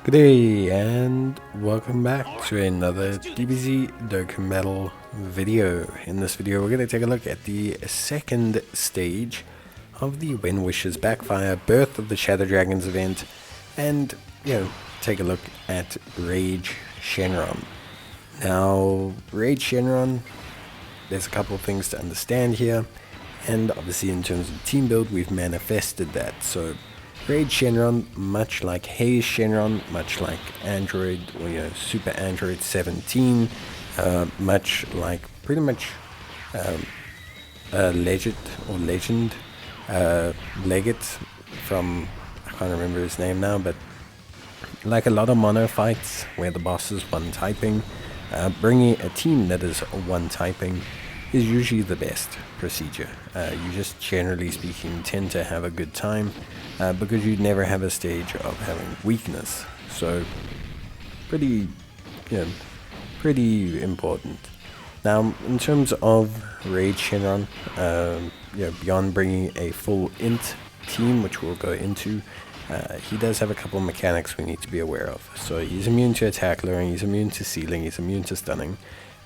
Good day and welcome back to another Dbz Dokkan Battle video. In this video we're going to take a look at the second stage of the When Wishes Backfire Birth of the Shadow Dragons event and, take a look at Rage Shenron. Now, Rage Shenron, there's a couple of things to understand here, and obviously in terms of team build we've manifested that. So Rage Shenron, much like Haze Shenron, much like Android, or Super Android 17, much like pretty much Legend Leggett from, I can't remember his name now, but like a lot of mono fights where the boss is one typing, bringing a team that is one typing is usually the best procedure. You just, generally speaking, tend to have a good time because you never have a stage of having weakness. So pretty important. Now, in terms of Rage Shenron, beyond bringing a full int team, which we'll go into, he does have a couple of mechanics we need to be aware of. So he's immune to attack lowering, he's immune to sealing, he's immune to stunning.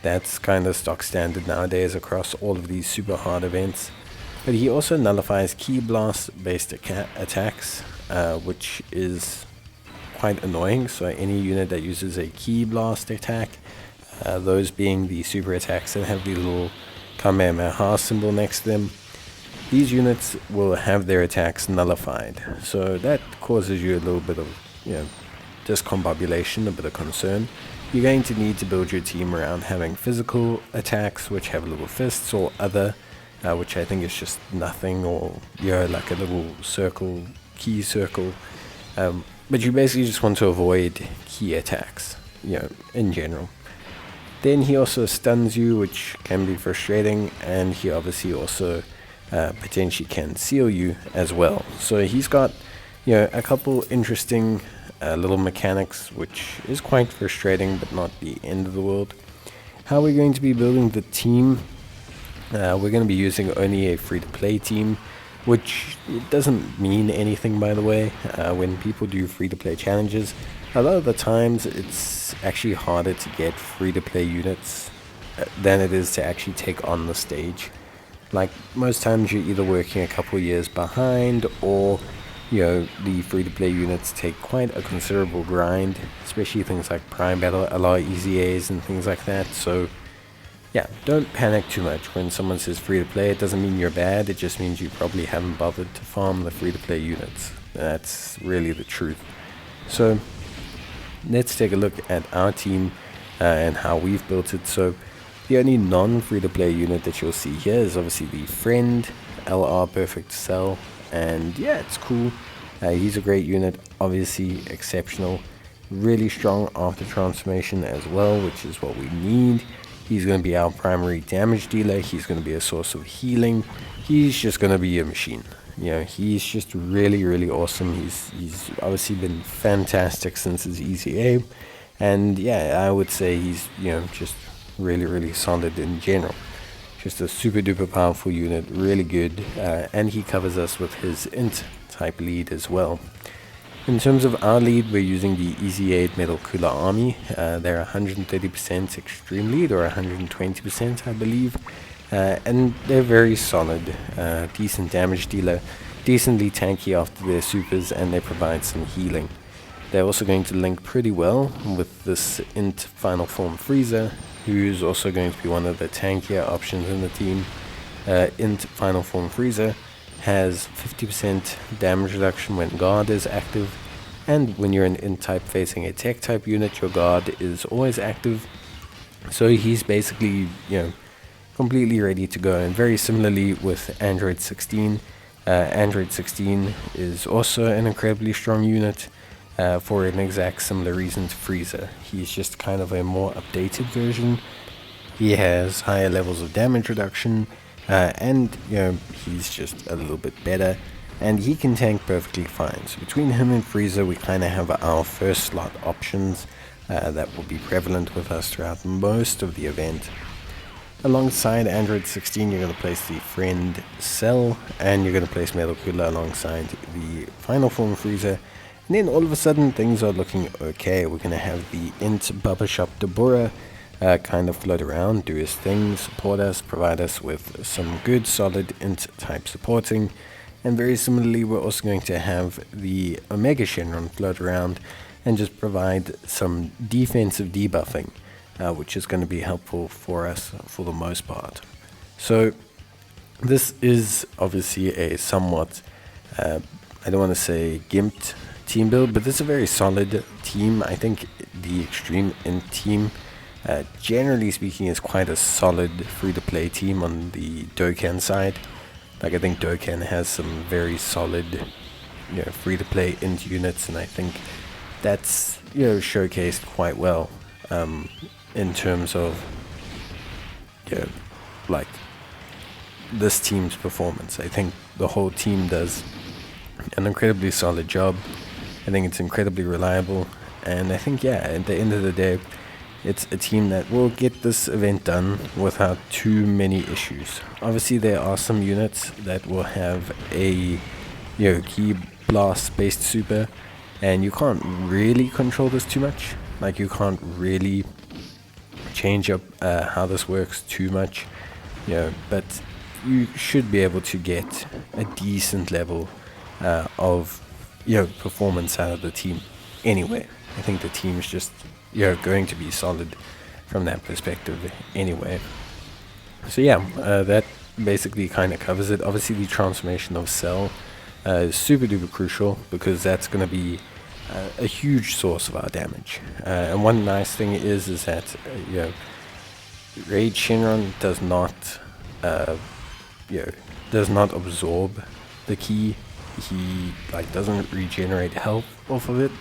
That's kind of stock standard nowadays across all of these super hard events. But he also nullifies Ki Blast based attacks, which is quite annoying. So any unit that uses a Ki Blast attack, those being the super attacks that have the little Kamehameha symbol next to them, these units will have their attacks nullified. So that causes you a little bit of, discombobulation, a bit of concern. You're going to need to build your team around having physical attacks, which have little fists, or other, which I think is just nothing, or like a little circle, key circle. But you basically just want to avoid key attacks, in general. Then he also stuns you, which can be frustrating, and he obviously also potentially can seal you as well. So he's got, a couple interesting little mechanics, which is quite frustrating but not the end of the world. How we're going to be building the team, we're going to be using only a free-to-play team, which it doesn't mean anything, by the way. When people do free-to-play challenges, a lot of the times it's actually harder to get free-to-play units than it is to actually take on the stage. Like, most times you're either working a couple years behind, or the free-to-play units take quite a considerable grind, especially things like Prime Battle, a lot of easy A's and things like that. So yeah, don't panic too much when someone says free-to-play. It doesn't mean you're bad, it just means you probably haven't bothered to farm the free-to-play units. That's really the truth. So let's take a look at our team and how we've built it. So the only non-free-to-play unit that you'll see here is obviously the Friend, LR Perfect Cell. And yeah, it's cool. He's a great unit, obviously exceptional, really strong after transformation as well, which is what we need. He's going to be our primary damage dealer, he's going to be a source of healing, he's just going to be a machine. He's just really awesome. He's obviously been fantastic since his easy A, and yeah, I would say he's just really solid in general. Just a super duper powerful unit, really good, and he covers us with his int type lead as well. In terms of our lead, we're using the Easy Aid Metal Cooler Army. They're 130% extreme lead, or 120% I believe, and they're very solid, decent damage dealer, decently tanky after their supers, and they provide some healing. They're also going to link pretty well with this int Final Form Freezer, who's also going to be one of the tankier options in the team. Int Final Form Freezer has 50% damage reduction when guard is active, and when you're an int type facing a tech type unit, your guard is always active. So he's basically, completely ready to go. And very similarly with Android 16, Android 16 is also an incredibly strong unit. For an exact similar reason to Freezer. He's just kind of a more updated version. He has higher levels of damage reduction, and he's just a little bit better, and he can tank perfectly fine. So between him and Freezer, we kind of have our first slot options that will be prevalent with us throughout most of the event. Alongside Android 16, you're going to place the Friend Cell, and you're going to place Metal Cooler alongside the Final Form Freezer. And then all of a sudden things are looking okay. We're going to have the Int Bubba Shop Deborah kind of float around, do his thing, support us, provide us with some good solid Int type supporting. And very similarly, we're also going to have the Omega Shenron float around and just provide some defensive debuffing, which is going to be helpful for us for the most part. So this is obviously a somewhat, I don't want to say gimped team build, but this is a very solid team. I think the Extreme Int team, generally speaking, is quite a solid free-to-play team on the Dokkan side. Like, I think Dokkan has some very solid, free-to-play Int units, and I think that's, showcased quite well in terms of, like, this team's performance. I think the whole team does an incredibly solid job. I think it's incredibly reliable, and I think, at the end of the day, it's a team that will get this event done without too many issues. Obviously, there are some units that will have a key blast based super, and you can't really control this too much. Like, you can't really change up how this works too much, but you should be able to get a decent level of performance out of the team anyway. I think the team's just going to be solid from that perspective anyway. So that basically kind of covers it. Obviously, the transformation of Cell is super duper crucial, because that's going to be a huge source of our damage. And one nice thing is that Rage Shenron does not absorb the key. He doesn't regenerate health off of it,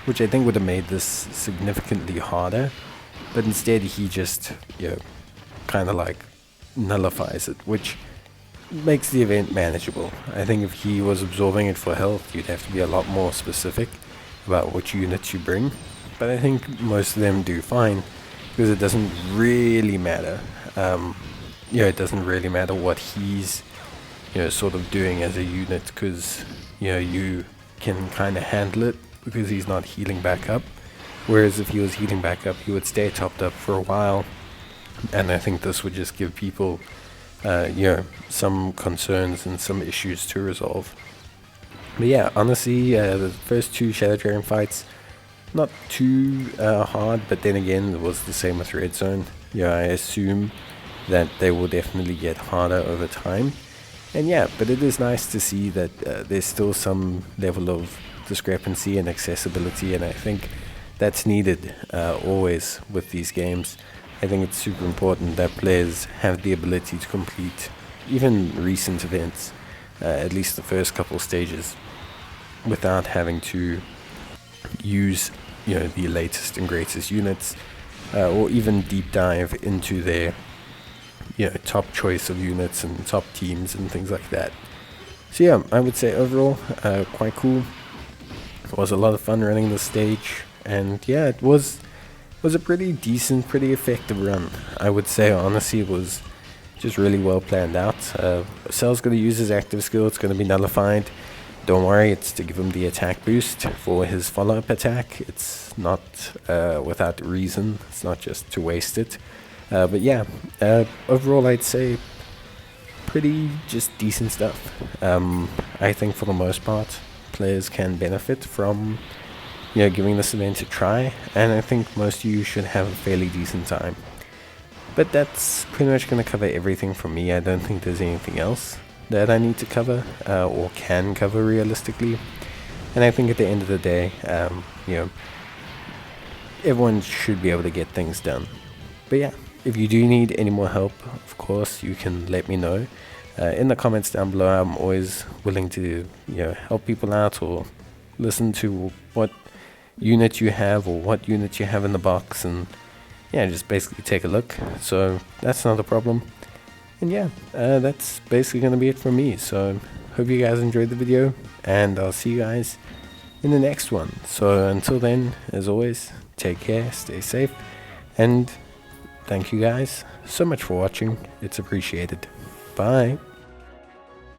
which I think would have made this significantly harder, but instead he just kind of nullifies it, which makes the event manageable. I think if he was absorbing it for health, you'd have to be a lot more specific about which units you bring, but I think most of them do fine, because it doesn't really matter. It doesn't really matter what he's sort of doing as a unit, because you can kind of handle it, because he's not healing back up. Whereas if he was healing back up, he would stay topped up for a while, and I think this would just give people some concerns and some issues to resolve. But honestly, the first two Shadow Dragon fights, not too hard, but then again, it was the same with Red Zone. I assume that they will definitely get harder over time. And but it is nice to see that there's still some level of discrepancy and accessibility, and I think that's needed always with these games. I think it's super important that players have the ability to complete even recent events, at least the first couple stages, without having to use the latest and greatest units, or even deep dive into their top choice of units and top teams and things like that. So I would say overall quite cool. It was a lot of fun running the stage, and it was a pretty decent, pretty effective run. I would say honestly it was just really well planned out. Cell's going to use his active skill. It's going to be nullified. Don't worry, it's to give him the attack boost for his follow-up attack. It's not without reason. It's not just to waste it. But overall I'd say pretty just decent stuff. I think for the most part players can benefit from giving this event a try, and I think most of you should have a fairly decent time. But that's pretty much going to cover everything from me. I don't think there's anything else that I need to cover or can cover realistically. And I think at the end of the day, everyone should be able to get things done. But if you do need any more help, of course, you can let me know. In the comments down below, I'm always willing to help people out, or listen to what unit you have or what unit you have in the box, and just basically take a look. So that's not a problem. And that's basically going to be it from me. So hope you guys enjoyed the video, and I'll see you guys in the next one. So until then, as always, take care, stay safe, and thank you guys so much for watching. It's appreciated. Bye.